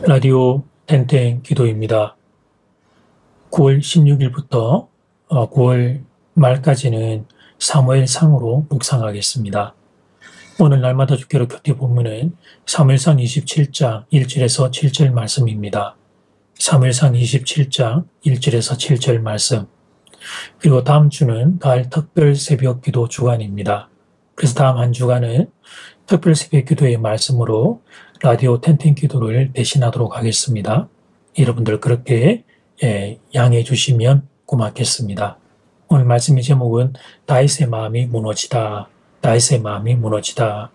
라디오 땡땡 기도입니다. 9월 16일부터 9월 말까지는 사무엘상으로 묵상하겠습니다. 오늘 날마다 주께로 곁에 보면은 사무엘상 27장 1절에서 7절 말씀입니다. 사무엘상 27장 1절에서 7절 말씀. 그리고 다음 주는 가을 특별 새벽 기도 주간입니다. 그래서 다음 한 주간은 특별 새벽 기도의 말씀으로 라디오 땡땡 기도를 대신하도록 하겠습니다. 여러분들 그렇게 양해해 주시면 고맙겠습니다. 오늘 말씀의 제목은 다윗의 마음이 무너지다. 다윗의 마음이 무너지다.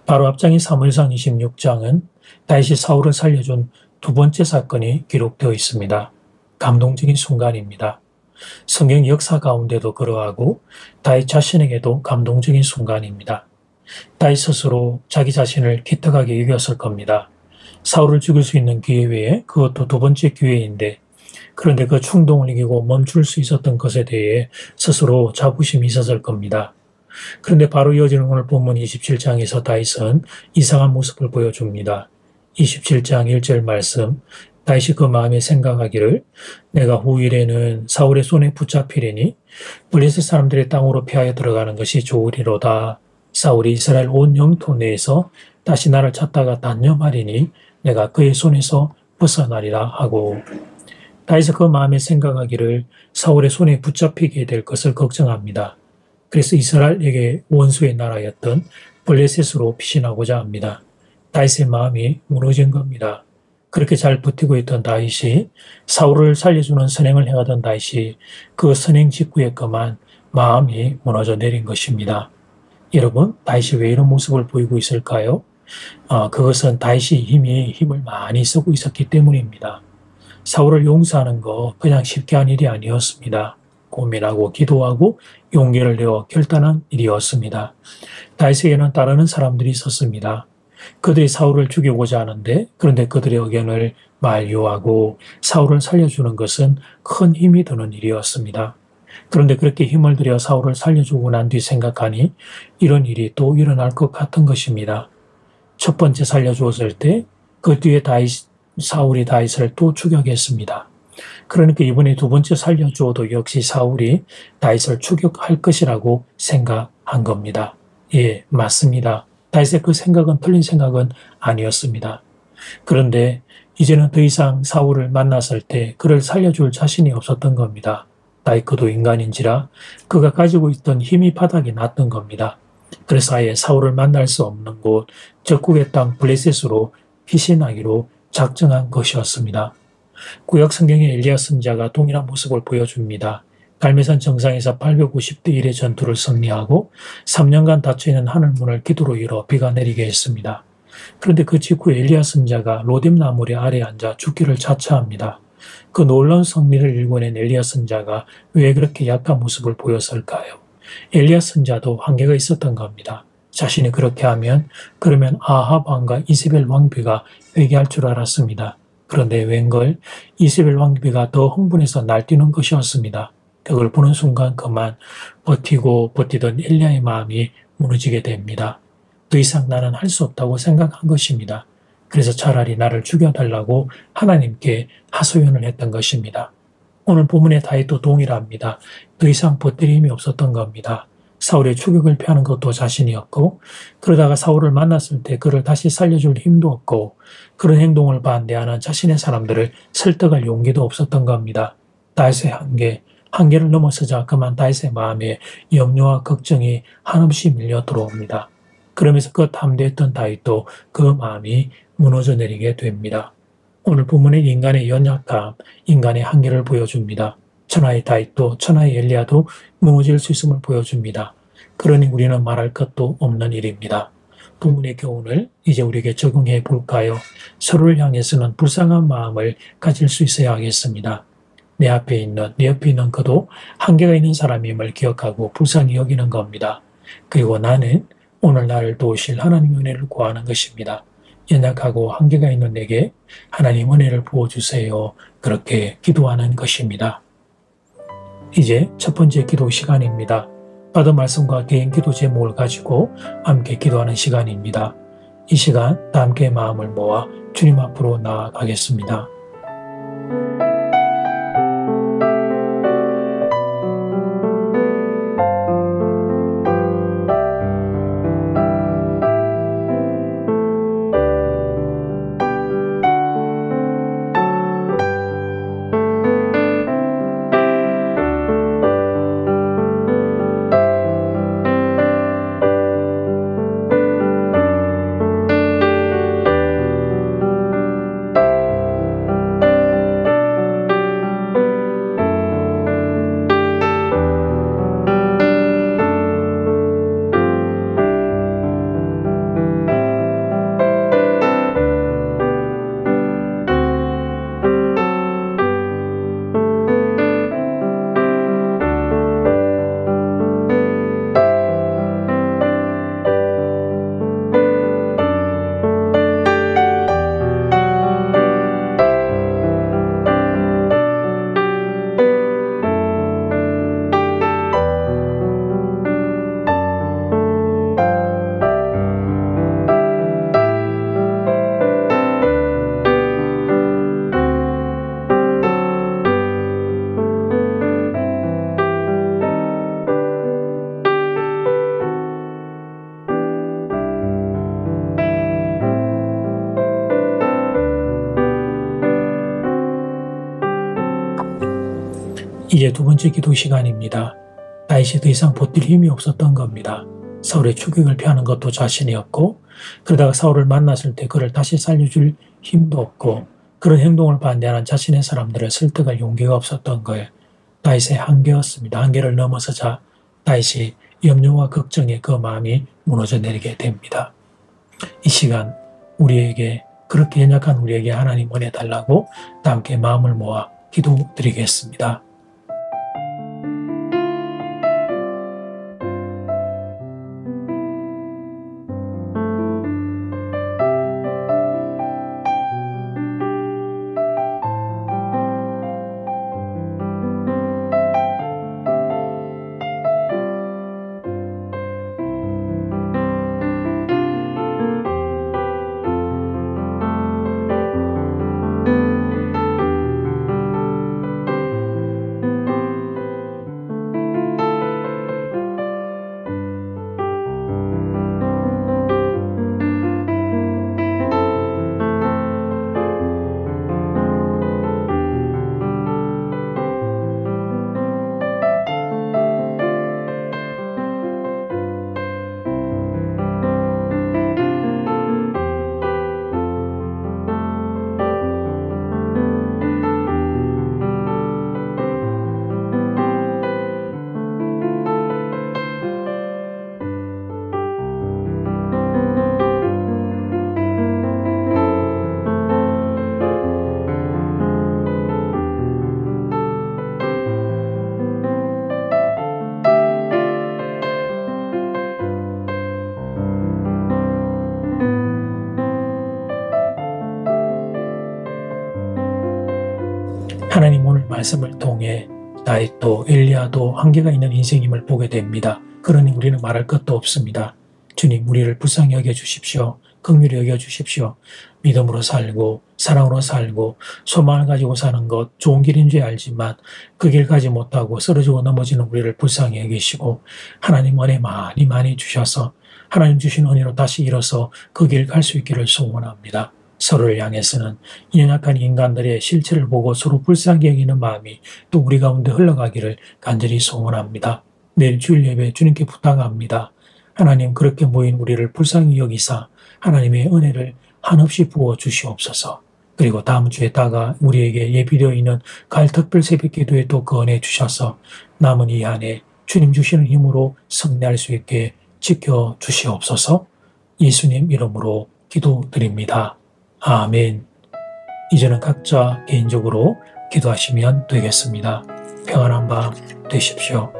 바로 앞장인 사무엘상 26장은 다윗이 사울을 살려준 두 번째 사건이 기록되어 있습니다. 감동적인 순간입니다. 성경 역사 가운데도 그러하고 다윗 자신에게도 감동적인 순간입니다. 다윗 스스로 자기 자신을 기특하게 여겼을 겁니다. 사울을 죽일 수 있는 기회 외에 그것도 두 번째 기회인데, 그런데 그 충동을 이기고 멈출 수 있었던 것에 대해 스스로 자부심이 있었을 겁니다. 그런데 바로 이어지는 오늘 본문 27장에서 다윗은 이상한 모습을 보여줍니다. 27장 1절 말씀, 다윗이 그 마음에 생각하기를 내가 후일에는 사울의 손에 붙잡히려니 블레셋 사람들의 땅으로 피하여 들어가는 것이 좋으리로다. 사울이 이스라엘 온 영토 내에서 다시 나를 찾다가 단념하리니 내가 그의 손에서 벗어나리라 하고, 다윗은 그 마음에 생각하기를 사울의 손에 붙잡히게 될 것을 걱정합니다. 그래서 이스라엘에게 원수의 나라였던 블레셋으로 피신하고자 합니다. 다윗의 마음이 무너진 겁니다. 그렇게 잘 버티고 있던 다윗이, 사울을 살려주는 선행을 해가던 다윗이 그 선행 직후에 그만 마음이 무너져 내린 것입니다. 여러분, 다윗이 왜 이런 모습을 보이고 있을까요? 그것은 다윗이 힘을 많이 쓰고 있었기 때문입니다. 사울을 용서하는 거 그냥 쉽게 한 일이 아니었습니다. 고민하고 기도하고 용기를 내어 결단한 일이었습니다. 다윗에게는 따르는 사람들이 있었습니다. 그들이 사울을 죽이고자 하는데, 그런데 그들의 의견을 만류하고 사울을 살려주는 것은 큰 힘이 드는 일이었습니다. 그런데 그렇게 힘을 들여 사울을 살려주고 난 뒤 생각하니 이런 일이 또 일어날 것 같은 것입니다. 첫 번째 살려주었을 때 그 뒤에 사울이 다윗을 또 추격했습니다. 그러니까 이번에 두 번째 살려주어도 역시 사울이 다윗을 추격할 것이라고 생각한 겁니다. 예, 맞습니다. 다윗의 그 생각은 틀린 생각은 아니었습니다. 그런데 이제는 더 이상 사울을 만났을 때 그를 살려줄 자신이 없었던 겁니다. 다윗 그도 인간인지라 그가 가지고 있던 힘이 바닥이 났던 겁니다. 그래서 아예 사울을 만날 수 없는 곳 적국의 땅 블레셋으로 피신하기로 작정한 것이었습니다. 구약 성경의 엘리야 선지자가 동일한 모습을 보여줍니다. 갈매산 정상에서 850대 1의 전투를 승리하고 3년간 닫혀있는 하늘문을 기도로 열어 비가 내리게 했습니다. 그런데 그 직후 엘리야 선지자가 로뎀 나무리 아래에 앉아 죽기를 자처합니다. 그 놀라운 승리를 일궈낸 엘리야 선지자가 왜 그렇게 약한 모습을 보였을까요? 엘리야 선지자도 한계가 있었던 겁니다. 자신이 그렇게 하면 그러면 아합 왕과 이세벨 왕비가 회개할 줄 알았습니다. 그런데 웬걸 이세벨 왕비가 더 흥분해서 날뛰는 것이었습니다. 그걸 보는 순간 그만 버티던 엘리야의 마음이 무너지게 됩니다. 더 이상 나는 할 수 없다고 생각한 것입니다. 그래서 차라리 나를 죽여달라고 하나님께 하소연을 했던 것입니다. 오늘 본문의 다윗도 동일합니다. 더 이상 버틸 힘이 없었던 겁니다. 사울의 추격을 피하는 것도 자신이 없고, 그러다가 사울을 만났을 때 그를 다시 살려줄 힘도 없고, 그런 행동을 반대하는 자신의 사람들을 설득할 용기도 없었던 겁니다. 다윗의 한계를 넘어서자 그만 다윗의 마음에 염려와 걱정이 한없이 밀려 들어옵니다. 그러면서 그 담대했던 다윗도 그 마음이 무너져 내리게 됩니다. 오늘 본문의 인간의 연약함, 인간의 한계를 보여줍니다. 천하의 다윗도 천하의 엘리야도 무너질 수 있음을 보여줍니다. 그러니 우리는 말할 것도 없는 일입니다. 본문의 교훈을 이제 우리에게 적용해 볼까요? 서로를 향해서는 불쌍한 마음을 가질 수 있어야 하겠습니다. 내 옆에 있는 그도 한계가 있는 사람임을 기억하고 불쌍히 여기는 겁니다. 그리고 나는 오늘 나를 도우실 하나님의 은혜를 구하는 것입니다. 연약하고 한계가 있는 내게 하나님 은혜를 부어주세요. 그렇게 기도하는 것입니다. 이제 첫 번째 기도 시간입니다. 받은 말씀과 개인 기도 제목을 가지고 함께 기도하는 시간입니다. 이 시간 다 함께 마음을 모아 주님 앞으로 나아가겠습니다. 이제 두 번째 기도 시간입니다. 다윗이 더 이상 버틸 힘이 없었던 겁니다. 사울의 추격을 피하는 것도 자신이 없고, 그러다가 사울을 만났을 때 그를 다시 살려줄 힘도 없고, 그런 행동을 반대하는 자신의 사람들을 설득할 용기가 없었던 거예요. 다윗의 한계였습니다. 한계를 넘어서자 다윗이 염려와 걱정에 그 마음이 무너져 내리게 됩니다. 이 시간 우리에게, 그렇게 연약한 우리에게 하나님 은혜 달라고 다 함께 마음을 모아 기도드리겠습니다. 하나님 오늘 말씀을 통해 다윗도 엘리야도 한계가 있는 인생임을 보게 됩니다. 그러니 우리는 말할 것도 없습니다. 주님, 우리를 불쌍히 여겨주십시오. 긍휼히 여겨주십시오. 믿음으로 살고 사랑으로 살고 소망을 가지고 사는 것 좋은 길인 줄 알지만 그 길 가지 못하고 쓰러지고 넘어지는 우리를 불쌍히 여기시고 하나님 은혜 많이 많이 주셔서 하나님 주신 은혜로 다시 일어서 그 길 갈 수 있기를 소원합니다. 서로를 향해서는 연약한 인간들의 실체를 보고 서로 불쌍히 여기는 마음이 또 우리 가운데 흘러가기를 간절히 소원합니다. 내일 주일 예배 주님께 부탁합니다. 하나님, 그렇게 모인 우리를 불쌍히 여기사 하나님의 은혜를 한없이 부어 주시옵소서. 그리고 다음 주에 다가 우리에게 예비되어 있는 가을 특별 새벽 기도에 또 그 은혜 주셔서 남은 이 한해 주님 주시는 힘으로 승리할 수 있게 지켜 주시옵소서. 예수님 이름으로 기도드립니다. 아멘. 이제는 각자 개인적으로 기도하시면 되겠습니다. 평안한 밤 되십시오.